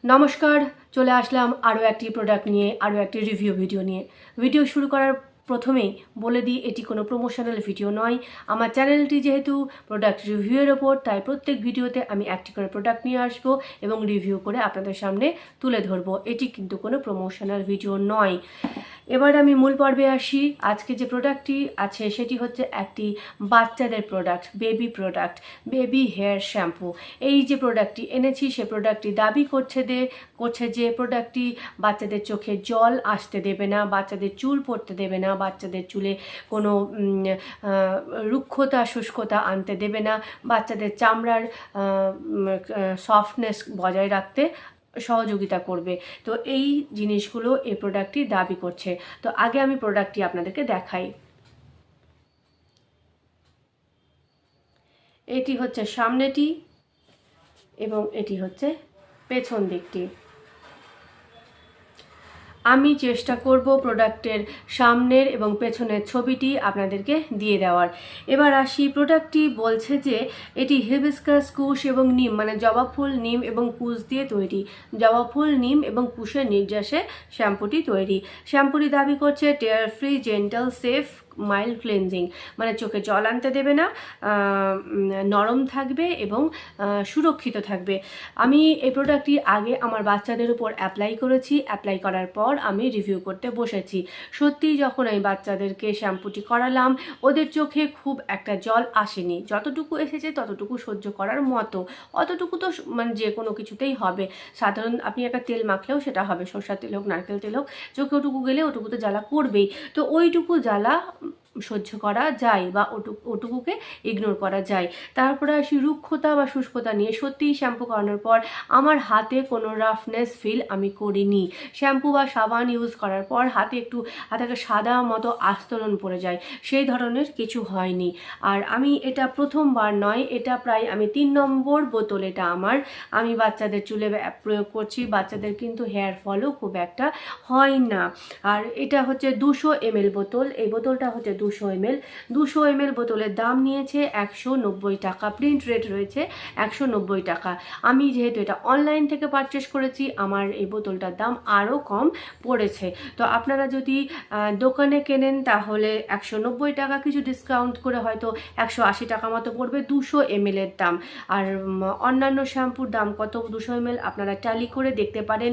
নমস্কার, চলে আসলাম আরও একটি প্রোডাক্ট নিয়ে, আরও একটি রিভিউ ভিডিও নিয়ে। ভিডিও শুরু করার প্রথমেই বলে দিই, এটি কোনো প্রমোশনাল ভিডিও নয়। আমার চ্যানেলটি যেহেতু প্রোডাক্ট রিভিউয়ের ওপর, তাই প্রত্যেক ভিডিওতে আমি একটি করে প্রোডাক্ট নিয়ে আসবো এবং রিভিউ করে আপনাদের সামনে তুলে ধরবো। এটি কিন্তু কোনো প্রমোশনাল ভিডিও নয়। এবার আমি মূল পর্বে আসি। আজকে যে প্রোডাক্টটি আছে সেটি হচ্ছে একটি বাচ্চাদের প্রোডাক্ট, বেবি হেয়ার শ্যাম্পু। এই যে প্রোডাক্টটি এনেছি, সে প্রোডাক্টটি দাবি করছে যে প্রোডাক্টটি বাচ্চাদের চোখে জল আসতে দেবে না, বাচ্চাদের চুল পড়তে দেবে না, বাচ্চাদের চুলে কোনো রুক্ষতা শুষ্কতা আনতে দেবে না, বাচ্চাদের চামড়ার সফটনেস বজায় রাখতে সহযোগিতা করবে। তো এই জিনিসগুলো এই প্রোডাক্টটি দাবি করছে। তো আগে আমি প্রোডাক্টটি আপনাদেরকে দেখাই। এটি হচ্ছে সামনেটি এবং এটি হচ্ছে পেছন দিকটি। আমি চেষ্টা করব প্রোডাক্টের সামনের এবং পেছনের ছবিটি আপনাদেরকে দিয়ে দেওয়ার। এবার আসি, প্রোডাক্টটি বলছে যে এটি হিবিস্কাস, কুশ এবং নিম, মানে জবা ফুল, নিম এবং কুশ দিয়ে তৈরি। জবা ফুল, নিম এবং কুশের নির্যাসে শ্যাম্পুটি তৈরি। শ্যাম্পুটি দাবি করছে tear free, gentle, safe, mild cleansing, মানে চোখে জল আনতে দেবে না, নরম থাকবে এবং সুরক্ষিত থাকবে। আমি এই প্রোডাক্টটি আগে আমার বাচ্চাদের উপর অ্যাপ্লাই করেছি। অ্যাপ্লাই করার পর আমি রিভিউ করতে বসেছি। সত্যিই যখন এই বাচ্চাদেরকে শ্যাম্পুটি করালাম, ওদের চোখে খুব একটা জল আসেনি। যতটুকু এসেছে ততটুকু সহ্য করার মতো, অতটুকু তো মানে যে কোনো কিছুতেই হবে। সাধারণ আপনি একটা তেল মাখলেও সেটা হবে, সরষের তেল হোক, নারকেল তেল হোক, চোখে ওটুকু গেলে ওটুকু তো জ্বালা করবেই। তো ওইটুকু জ্বালা সহ্য করা যায় বা ওটুকুকে ইগনোর করা যায়। তারপরে আসি রুক্ষতা বা শুষ্কতা নিয়ে। সত্যিই শ্যাম্পু করানোর পর আমার হাতে কোনো রাফনেস ফিল আমি করিনি। শ্যাম্পু বা সাবান ইউজ করার পর হাতে একটা সাদা মতো আস্তরণ পড়ে যায়, সেই ধরনের কিছু হয়নি। আর আমি এটা প্রথমবার নয়, এটা প্রায় আমি 3 নম্বর বোতল এটা আমার। আমি বাচ্চাদের চুলে প্রয়োগ করছি। বাচ্চাদের কিন্তু হেয়ার ফলও খুব একটা হয় না। আর এটা হচ্ছে 200 ml বোতল। এই বোতলটা হচ্ছে 200 ml। 200 ml বোতলের দাম নিয়েছে 190 টাকা। প্রিন্ট রেট রয়েছে 190 টাকা। আমি যেহেতু এটা অনলাইন থেকে পারচেস করেছি, আমার এই বোতলটার দাম আরও কম পড়েছে। তো আপনারা যদি দোকানে কেনেন তাহলে 190 টাকা, কিছু ডিসকাউন্ট করে হয়তো 180 টাকা মতো পড়বে 200 ml এর দাম। আর অন্যান্য শ্যাম্পুর দাম কত 200 ml আপনারা ট্যালি করে দেখতে পারেন।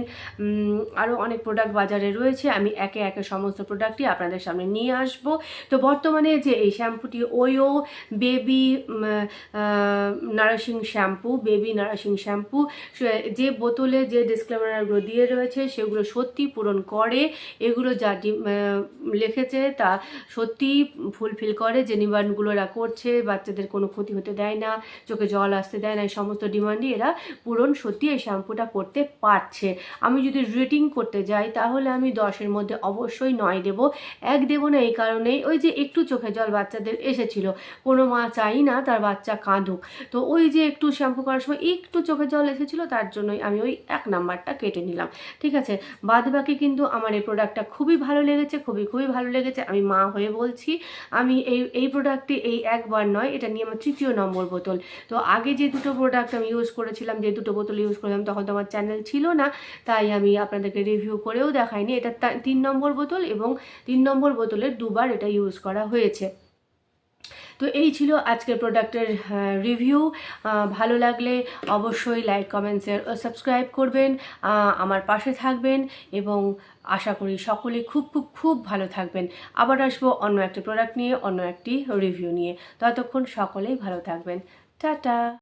আরও অনেক প্রোডাক্ট বাজারে রয়েছে, আমি একে একে সমস্ত প্রোডাক্টই আপনাদের সামনে নিয়ে আসব। তো বর্তমানে যে এই শ্যাম্পুটি ওয়ো বেবি নারিশিং শ্যাম্পু, যে বোতলে যে ডিসক্লেমারগুলো দিয়ে রয়েছে সেগুলো সত্যি পূরণ করে। এগুলো যা লিখেছে তা সত্যি ফুলফিল করে। যে ডিমান্ডগুলো এরা করছে, বাচ্চাদের কোনো ক্ষতি হতে দেয় না, চোখে জল আসতে দেয় না, এই সমস্ত ডিমান্ডই এরা পূরণ সত্যি এই শ্যাম্পুটা করতে পারছে। আমি যদি রেটিং করতে যাই তাহলে আমি 10-এর মধ্যে অবশ্যই 9 দেবো। 1 দেবো না এই কারণেই, ওই যে একটু চোখে জল বাচ্চাদের এসেছিল, কোনো মা চাই না তার বাচ্চা কাঁদুক, তো ওই যে একটু শ্যাম্পু করার সময় একটু চোখে জল এসেছিলো, তার জন্যই আমি ওই 1 নাম্বারটা কেটে নিলাম। ঠিক আছে, বাদ বাকি কিন্তু আমার এই প্রোডাক্টটা খুবই ভালো লেগেছে, খুবই ভালো লেগেছে। আমি মা হয়ে বলছি, আমি এই প্রোডাক্টটি এই একবার নয়, এটা নিয়ে আমার 3য় নম্বর বোতল। তো আগে যে দুটো প্রোডাক্ট আমি ইউজ করেছিলাম, যে দুটো বোতল ইউজ করলাম, তখন তো আমার চ্যানেল ছিল না, তাই আমি আপনাদেরকে রিভিউ করেও দেখাইনি। এটা 3 নম্বর বোতল এবং 3 নম্বর বোতলের 2বার এটা ইউজ করা হয়েছে। তো এই ছিল আজকের প্রোডাক্টের রিভিউ। ভালো লাগলে অবশ্যই লাইক, কমেন্ট, শেয়ার ও সাবস্ক্রাইব করবেন, আমার পাশে থাকবেন এবং আশা করি সকলে খুব ভালো থাকবেন। আবার আসবো অন্য একটি প্রোডাক্ট নিয়ে, অন্য একটি রিভিউ নিয়ে। ততক্ষণ সকলেই ভালো থাকবেন। টাটা।